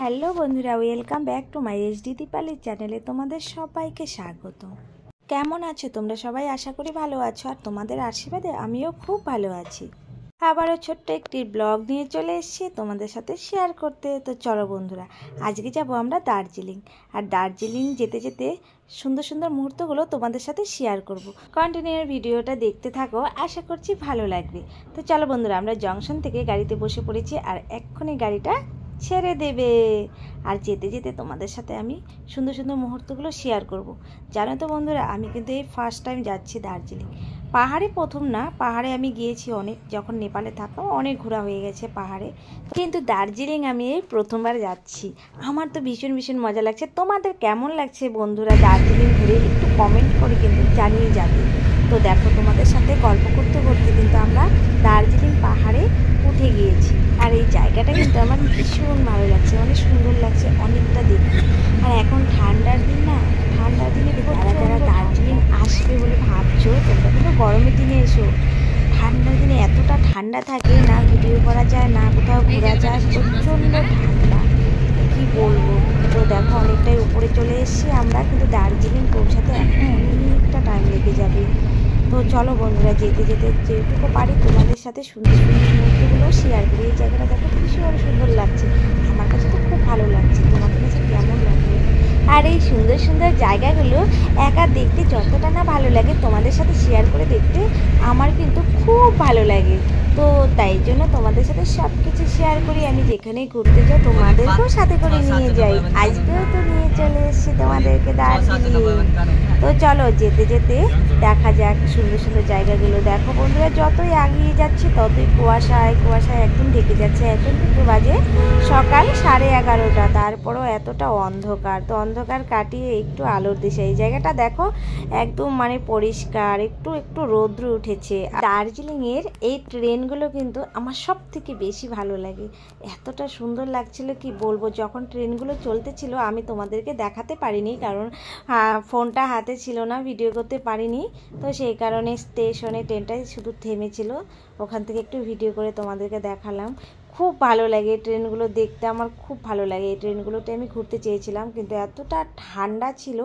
Hello বন্ধুরা, welcome back to my HD দীপালির চ্যানেলে তোমাদের সবাইকে স্বাগত। কেমন আছো তোমরা সবাই? আশা করি ভালো আছো, আর তোমাদের আশীর্বাদে আমিও খুব ভালো আছি। আবারও ছোট্ট একটি ব্লগ নিয়ে চলে এসেছি তোমাদের সাথে শেয়ার করতে। তো চলো বন্ধুরা, আজকে যাব আমরা দার্জিলিং। আর দার্জিলিং যেতে যেতে সুন্দর সুন্দর মুহূর্তগুলো তোমাদের সাথে শেয়ার করব। কন্টিনিউ ভিডিওটা দেখতে থাকো, আশা করছি ভালো লাগবে। তো চলো বন্ধুরা, আমরা জংশন থেকে গাড়িতে বসে পড়েছি আর এক্ষুনি গাড়িটা ছেড়ে দেবে। আর যেতে যেতে তোমাদের সাথে আমি সুন্দর সুন্দর মুহূর্তগুলো শেয়ার করব। জানো তো বন্ধুরা, আমি কিন্তু এই ফার্স্ট টাইম যাচ্ছি দার্জিলিং। পাহাড়ে প্রথম না, পাহাড়ে আমি গিয়েছি অনেক, যখন নেপালে থাকতাম অনেক ঘোরা হয়ে গেছে পাহাড়ে, কিন্তু দার্জিলিং আমি এই প্রথমবার যাচ্ছি। আমার তো ভীষণ ভীষণ মজা লাগছে। তোমাদের কেমন লাগছে বন্ধুরা দার্জিলিং ঘুরে? একটু কমেন্ট করে কিন্তু জানিয়ে যাবে। তো দেখো, তোমাদের সাথে গল্প করতে করতে কিন্তু আমরা দার্জিলিং পাহাড়ে উঠে গিয়েছি। আর এই জায়গাটা কিন্তু আমার ভীষণ ভালো লাগছে, অনেক সুন্দর লাগছে অনেকটা দেখতে। আর এখন ঠান্ডার দিন না, ঠান্ডার দিনে যারা যারা দার্জিলিং আসবে বলে ভাবছো, তোমরা কিন্তু গরমের দিনে এসো। ঠান্ডার দিনে এতটা ঠান্ডা থাকে না, ভিডিও করা যায় না, কোথাও ঘোরা যায়, প্রচণ্ড ঠান্ডা, কি বলবো। তো দেখো, অনেকটাই উপরে চলে এসেছি আমরা, কিন্তু দার্জিলিং পৌঁছাতে এখন অনেকটা টাইম লেগে যাবে। তো চলো বন্ধুরা, যেতে যেতে যেটুকু পারি তোমাদের সাথে সুন্দর সুন্দর মুহূর্তগুলো শেয়ার করি। এই জায়গাটা দেখো ভীষণ সুন্দর লাগছে, আমার কাছে তো খুব ভালো লাগছে। তোমাদের কাছে কেমন লাগবে? আর এই সুন্দর সুন্দর জায়গাগুলো একা দেখতে যতটা না ভালো লাগে, তোমাদের সাথে শেয়ার করে দেখতে আমার কিন্তু খুব ভালো লাগে। তো তাই জন্য তোমাদের সাথে সব কিছু শেয়ার করি। আমি যেখানেই ঘুরতে যাই তোমাদেরকেও সাথে করে নিয়ে যাই। আজকেও তো নিয়ে চলে এসেছি তোমাদেরকে দার্জিলিং। তো চলো, যেতে যেতে দেখা যাক সুন্দর সুন্দর জায়গাগুলো। দেখো বন্ধুরা, যতই এগিয়ে যাচ্ছি ততই কুয়াশায় কুয়াশায় একদম ঢেকে যাচ্ছে। এখন কিন্তু বাজে সকাল 11:30, তারপরও এতটা অন্ধকার। তো অন্ধকার কাটিয়ে একটু আলোর দিশে এই জায়গাটা দেখো একদম মানে পরিষ্কার, একটু একটু রৌদ্র উঠেছে। দার্জিলিংয়ের এই ট্রেনগুলো কিন্তু আমার সব থেকে বেশি ভালো লাগে, এতটা সুন্দর লাগছিল কি বলবো। যখন ট্রেনগুলো চলতেছিল আমি তোমাদেরকে দেখাতে পারিনি, কারণ ফোনটা হাতে ছিল না, ভিডিও করতে পারিনি। তো সেই কারণে স্টেশনে ট্রেনটাই শুধু থেমেছিল, ওখান থেকে একটু ভিডিও করে তোমাদেরকে দেখালাম। খুব ভালো লাগে এই ট্রেনগুলো দেখতে, আমার খুব ভালো লাগে। এই ট্রেনগুলোতে আমি ঘুরতে চেয়েছিলাম, কিন্তু এতটা ঠান্ডা ছিল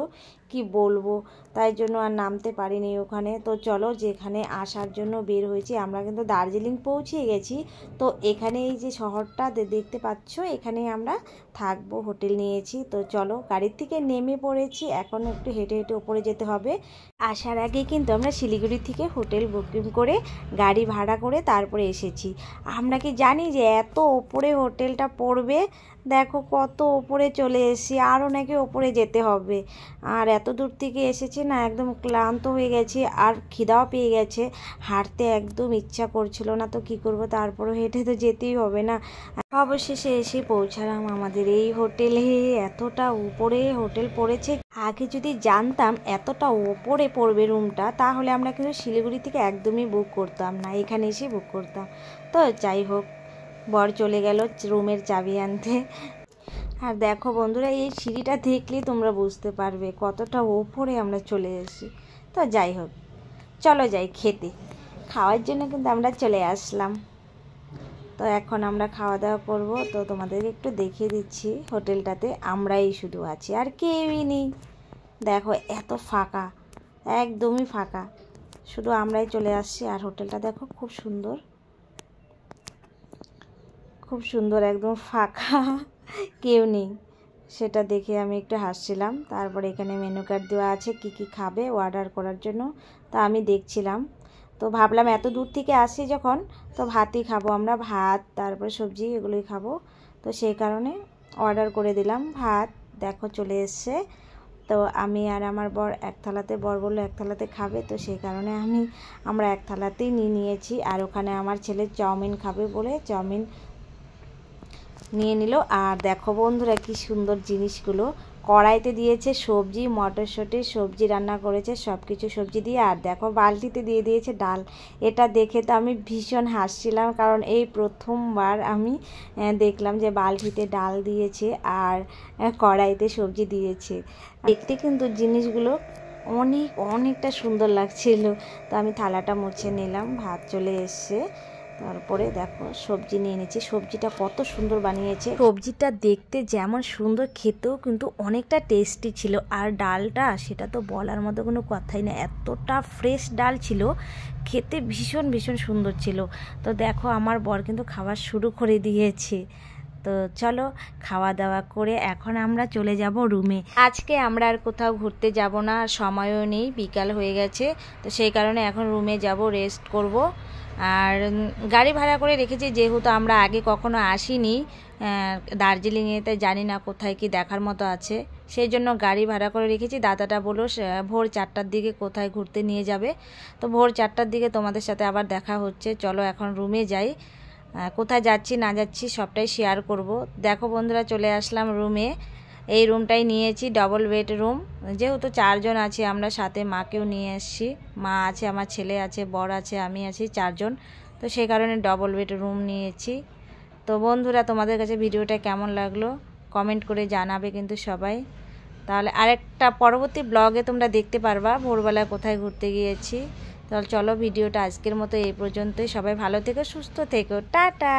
কি বলবো, তাই জন্য আর নামতে পারিনি ওখানে। তো চলো, যেখানে আসার জন্য বের হয়েছি আমরা কিন্তু দার্জিলিং পৌঁছে গেছি। তো এখানে এই যে শহরটা দেখতে পাচ্ছ, এখানে আমরা থাকবো, হোটেল নিয়েছি। তো চলো, গাড়ির থেকে নেমে পড়েছি, এখন একটু হেঁটে হেঁটে উপরে যেতে হবে। আসার আগে কিন্তু আমরা শিলিগুড়ি থেকে হোটেল বুকিং করে গাড়ি ভাড়া করে তারপরে এসেছি। আমরা কি জানি যে এত ওপরে হোটেলটা পড়বে? দেখো কত ওপরে চলে এসেছি, আরও নাকি ওপরে যেতে হবে। আর এত দূর থেকে এসেছি না, একদম ক্লান্ত হয়ে গেছি, আর খিদাও পেয়ে গেছে, হাঁটতে একদম ইচ্ছা করছিল না। তো কি করব, তারপরও হেঁটে তো যেতেই হবে না। অবশেষে এসে পৌঁছালাম আমাদের এই হোটেলে। এতটা উপরে হোটেল পড়েছে, আগে যদি জানতাম এতটা ওপরে পড়বে রুমটা, তাহলে আমরা কিন্তু শিলিগুড়ি থেকে একদমই বুক করতাম না, এখানে এসে বুক করতাম। তো যাই হোক, বর চলে গেল রুমের চাবি আনতে। আর দেখো বন্ধুরা, এই সিঁড়িটা দেখলেই তোমরা বুঝতে পারবে কতটা ওপরে আমরা চলে এসেছি। তো যাই হোক, চলো যাই খেতে। খাওয়ার জন্য কিন্তু আমরা চলে আসলাম। তো এখন আমরা খাওয়া দাওয়া করব। তো তোমাদেরকে একটু দেখিয়ে দিচ্ছি, হোটেলটাতে আমরাই শুধু আছি, আর কেউই নেই। দেখো এত ফাঁকা, একদমই ফাঁকা, শুধু আমরাই চলে আসছি। আর হোটেলটা দেখো খুব সুন্দর, খুব সুন্দর, একদম ফাঁকা, কেউ নেই। সেটা দেখে আমি একটু হাসছিলাম। তারপরে এখানে মেনু কার্ড দেওয়া আছে কি কি খাবে অর্ডার করার জন্য, তা আমি দেখছিলাম। তো ভাবলাম এত দূর থেকে আসি যখন, তো ভাতই খাবো আমরা, ভাত তারপরে সবজি এগুলোই খাবো। তো সেই কারণে অর্ডার করে দিলাম ভাত। দেখো চলে এসছে। তো আমি আর আমার বর এক থালাতে, বর বললো এক থালাতে খাবে, তো সেই কারণে আমরা এক থালাতেই নিয়েছি। আর ওখানে আমার ছেলে চাউমিন খাবে বলে চাউমিন নিয়ে নিল। আর দেখো বন্ধুরা, কি সুন্দর জিনিসগুলো কড়াইতে দিয়েছে, সবজি, মটরশুঁটির সবজি রান্না করেছে, সব কিছু সবজি দিয়ে। আর দেখো বালতিতে দিয়ে দিয়েছে ডাল। এটা দেখে তো আমি ভীষণ হাসছিলাম, কারণ এই প্রথমবার আমি দেখলাম যে বালতিতে ডাল দিয়েছে আর কড়াইতে সবজি দিয়েছে। দেখতে কিন্তু জিনিসগুলো অনেকটা সুন্দর লাগছিল। তো আমি থালাটা মুছে নিলাম, ভাত চলে এসছে। তারপরে দেখো সবজি নিয়ে নিয়েছি, সবজিটা কত সুন্দর বানিয়েছে। সবজিটা দেখতে যেমন সুন্দর, খেতেও কিন্তু অনেকটা টেস্টি ছিল। আর ডালটা সেটা তো বলার মতো কোনো কথাই না, এতটা ফ্রেশ ডাল ছিল, খেতে ভীষণ ভীষণ সুন্দর ছিল। তো দেখো আমার বর কিন্তু খাওয়া শুরু করে দিয়েছে। তো চলো খাওয়া দাওয়া করে এখন আমরা চলে যাব রুমে। আজকে আমরা আর কোথাও ঘুরতে যাব না, সময়ও নেই, বিকাল হয়ে গেছে। তো সেই কারণে এখন রুমে যাব, রেস্ট করব। আর গাড়ি ভাড়া করে রেখেছি, যেহেতু আমরা আগে কখনো আসিনি দার্জিলিংয়ে, তাই জানি না কোথায় কি দেখার মতো আছে, সেই জন্য গাড়ি ভাড়া করে রেখেছি। দাদাটা বললো ভোর 4টার দিকে কোথায় ঘুরতে নিয়ে যাবে। তো ভোর 4টার দিকে তোমাদের সাথে আবার দেখা হচ্ছে। চলো এখন রুমে যাই, কোথায় যাচ্ছি না যাচ্ছি সবটাই শেয়ার করব। দেখো বন্ধুরা, চলে আসলাম রুমে। এই রুমটাই নিয়েছি, ডবল বেড রুম, যেহেতু 4 জন আছি আমরা, সাথে মাকেও নিয়ে এসেছি। মা আছে, আমার ছেলে আছে, বর আছে, আমি আছি, 4 জন। তো সেই কারণে ডবল বেড রুম নিয়েছি। তো বন্ধুরা, তোমাদের কাছে ভিডিওটা কেমন লাগলো কমেন্ট করে জানাবে কিন্তু সবাই। তাহলে আরেকটা পরবর্তী ব্লগে তোমরা দেখতে পারবা ভোরবেলা কোথায় ঘুরতে গিয়েছি। তাহলে চলো ভিডিওটা আজকের মতো এই পর্যন্তই। সবাই ভালো থেকো, সুস্থ থেকো, টাটা।